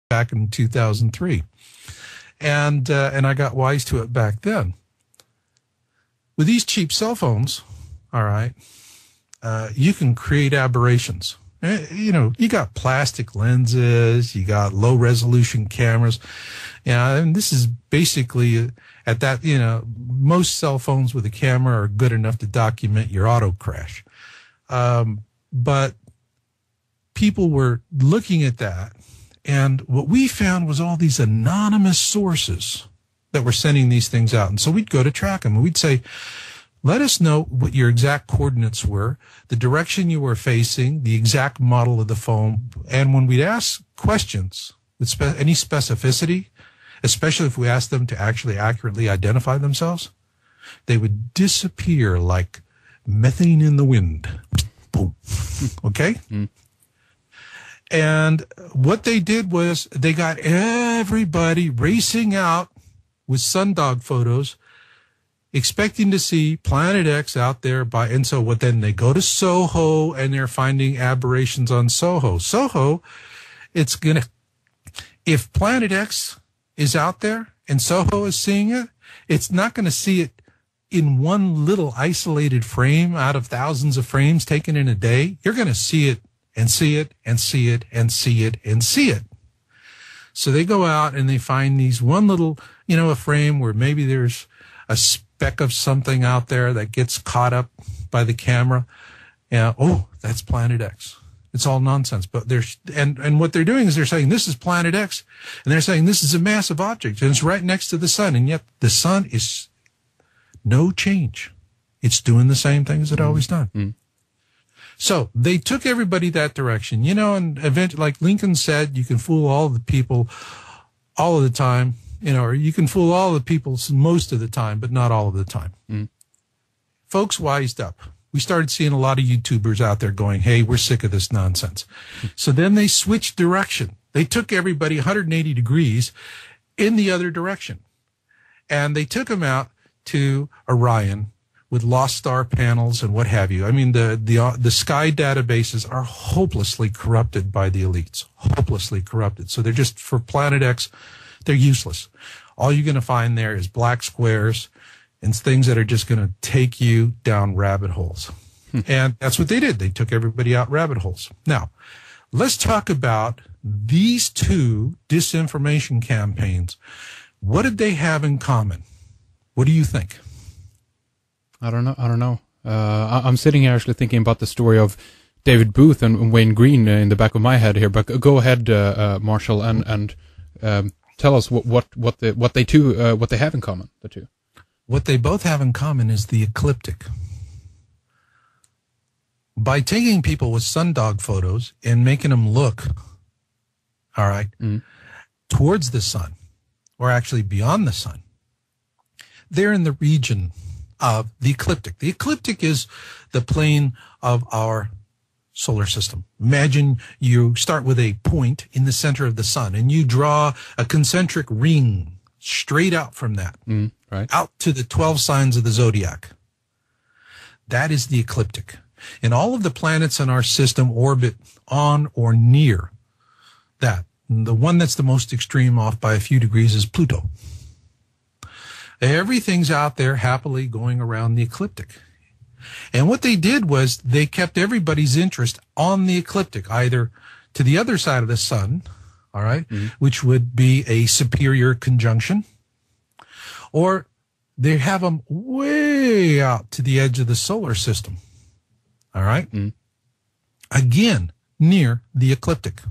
back in 2003. And I got wise to it back then. With these cheap cell phones, all right, you can create aberrations. You know, you got plastic lenses, you got low resolution cameras. Yeah, and this is basically at that, you know, most cell phones with a camera are good enough to document your auto crash. But people were looking at that, and what we found was all these anonymous sources that were sending these things out. And so we'd go to track them, and we'd say, let us know what your exact coordinates were, the direction you were facing, the exact model of the phone. And when we'd ask questions with any specificity, especially if we asked them to actually accurately identify themselves, they would disappear like methane in the wind. Boom. Okay? Mm. And what they did was they got everybody racing out with sundog photos, expecting to see Planet X out there and so what then they go to Soho and they're finding aberrations on Soho. Soho, if Planet X is out there and Soho is seeing it, it's not going to see it in one little isolated frame out of thousands of frames taken in a day. You're going to see it and see it and see it and see it and see it. So they go out and they find these one little, you know, a frame where maybe there's a speck of something out there that gets caught up by the camera. Yeah, oh, that's Planet X. It's all nonsense. But and what they're doing is they're saying this is Planet X, and they're saying this is a massive object, and it's right next to the sun, and yet the sun is no change. It's doing the same thing as it always done. Mm-hmm. So they took everybody that direction, you know, and eventually, like Lincoln said, you can fool all the people all of the time, you know, or you can fool all the people most of the time, but not all of the time. Mm. Folks wised up. We started seeing a lot of YouTubers out there going, hey, we're sick of this nonsense. So then they switched direction. They took everybody 180 degrees in the other direction. And they took them out to Orion with lost star panels and what have you. I mean, the sky databases are hopelessly corrupted by the elites, hopelessly corrupted. So they're just, for Planet X, they're useless. All you're going to find there is black squares and things that are just going to take you down rabbit holes. And that's what they did. They took everybody out rabbit holes. Now, let's talk about these two disinformation campaigns. What did they have in common? What do you think? I don't know. I'm sitting here actually thinking about the story of David Booth and Wayne Green in the back of my head here. But go ahead, Marshall, and tell us what they have in common. The two. What they both have in common is the ecliptic. By taking people with sundog photos and making them look, all right, towards the sun, or actually beyond the sun, they're in the region of the ecliptic. The ecliptic is the plane of our solar system. Imagine you start with a point in the center of the sun and you draw a concentric ring straight out from that, right, out to the 12 signs of the zodiac. That is the ecliptic. And all of the planets in our system orbit on or near that. And the one that's the most extreme, off by a few degrees, is Pluto. Everything's out there happily going around the ecliptic. And what they did was they kept everybody's interest on the ecliptic, either to the other side of the sun, all right, which would be a superior conjunction, or they have them way out to the edge of the solar system, all right, again, near the ecliptic.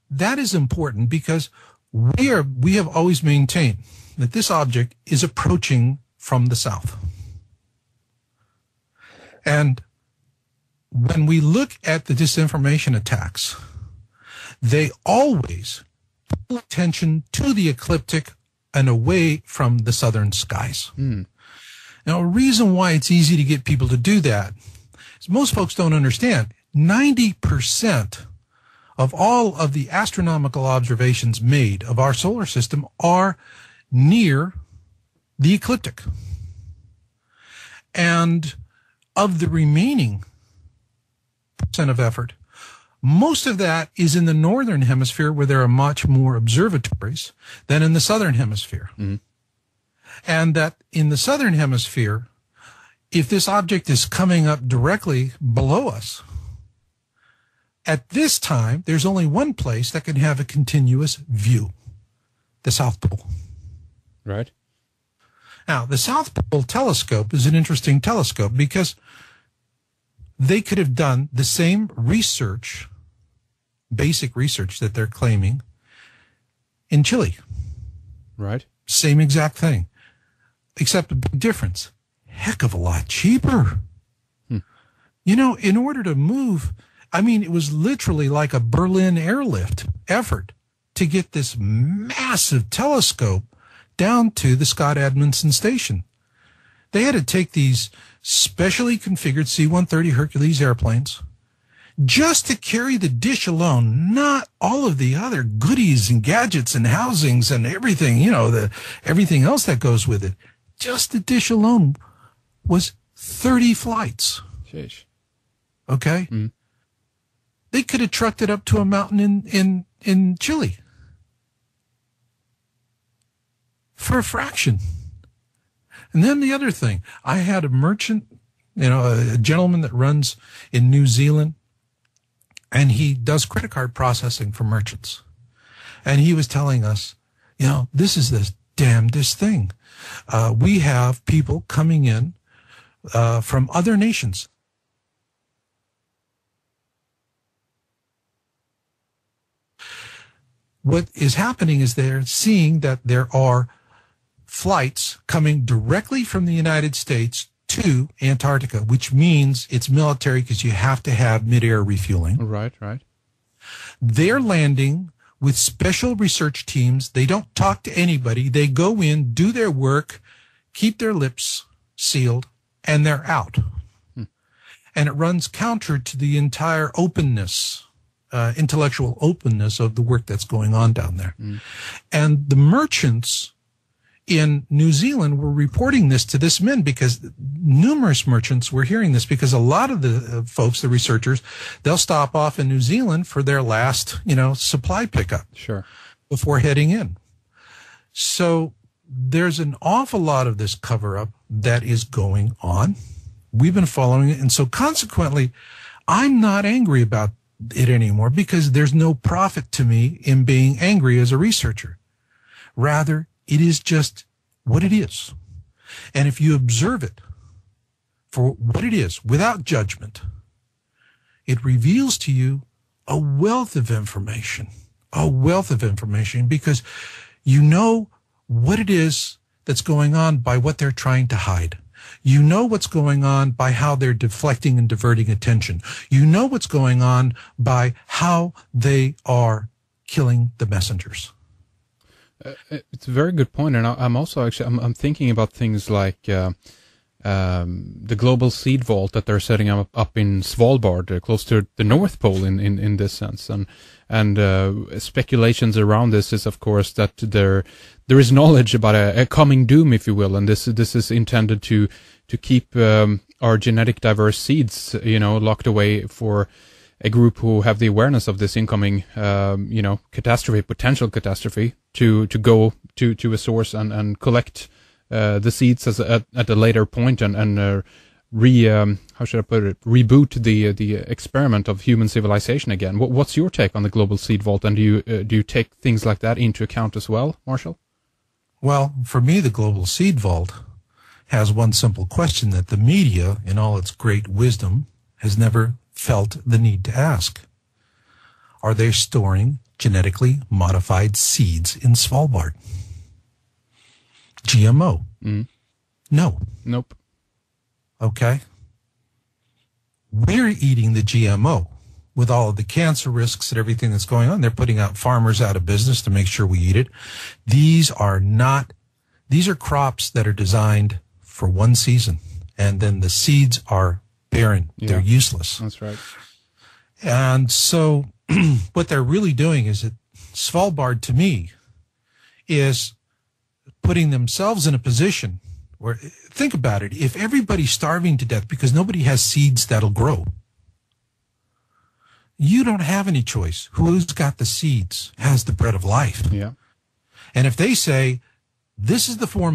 That is important because we have always maintained that this object is approaching from the south. And when we look at the disinformation attacks, they always pay attention to the ecliptic and away from the southern skies. Now, a reason why it's easy to get people to do that is most folks don't understand 90% of all of the astronomical observations made of our solar system are near the ecliptic. And of the remaining percent of effort, Most of that is in the northern hemisphere where there are much more observatories than in the southern hemisphere. Mm-hmm. And that in the southern hemisphere, if this object is coming up directly below us, at this time, there's only one place that can have a continuous view, the South Pole. Right. Now, the South Pole telescope is an interesting telescope because they could have done the same research, basic research that they're claiming in Chile. Right. Same exact thing, except a big difference. Heck of a lot cheaper. You know, in order to move, I mean, it was literally like a Berlin airlift effort to get this massive telescope down to the Scott Edmondson station. They had to take these specially configured C-130 Hercules airplanes just to carry the dish alone, not all of the other goodies and gadgets and housings and everything, you know, everything else that goes with it. Just the dish alone was 30 flights. Sheesh. Okay? Mm. They could have trucked it up to a mountain in Chile for a fraction. And then the other thing, I had a merchant, you know, a gentleman that runs in New Zealand, and he does credit card processing for merchants. And he was telling us, you know, this is the damnedest thing. We have people coming in from other nations. What is happening is they're seeing that there are flights coming directly from the United States to Antarctica, which means it's military because you have to have mid-air refueling. Right, right. They're landing with special research teams. They don't talk to anybody. They go in, do their work, keep their lips sealed, and they're out. And it runs counter to the entire openness, intellectual openness of the work that's going on down there. And the merchants in New Zealand were reporting this to this men because numerous merchants were hearing this because a lot of the folks, the researchers, they'll stop off in New Zealand for their last, you know, supply pickup. Sure. Before heading in. So there's an awful lot of this cover-up that is going on. We've been following it. And so consequently, I'm not angry about it anymore because there's no profit to me in being angry as a researcher. Rather, it is just what it is. And if you observe it for what it is, without judgment, it reveals to you a wealth of information because you know what it is that's going on by what they're trying to hide. You know what's going on by how they're deflecting and diverting attention. You know what's going on by how they are killing the messengers. It's a very good point, and I'm also actually I'm thinking about things like the global seed vault that they're setting up in Svalbard, close to the North Pole in this sense, and speculations around this is of course that there is knowledge about a coming doom, if you will, and this is intended to keep our genetic diverse seeds, you know, locked away for a group who have the awareness of this incoming, you know, potential catastrophe, to go to a source and collect the seeds at a later point and how should I put it, reboot the experiment of human civilization again. What's your take on the global seed vault, and do you take things like that into account as well, Marshall? Well, for me, the global seed vault has one simple question that the media, in all its great wisdom, has never felt the need to ask. Are they storing genetically modified seeds in Svalbard? GMO? No. Nope. Okay. We're eating the GMO with all of the cancer risks and everything that's going on. They're putting out farmers out of business to make sure we eat it. These are crops that are designed for one season, and then the seeds are barren. Yeah. They're useless. That's right. And so what they're really doing is that Svalbard, to me, is putting themselves in a position where, think about it, if everybody's starving to death because nobody has seeds that'll grow, you don't have any choice. Who's got the seeds has the bread of life. Yeah. And if they say, this is the form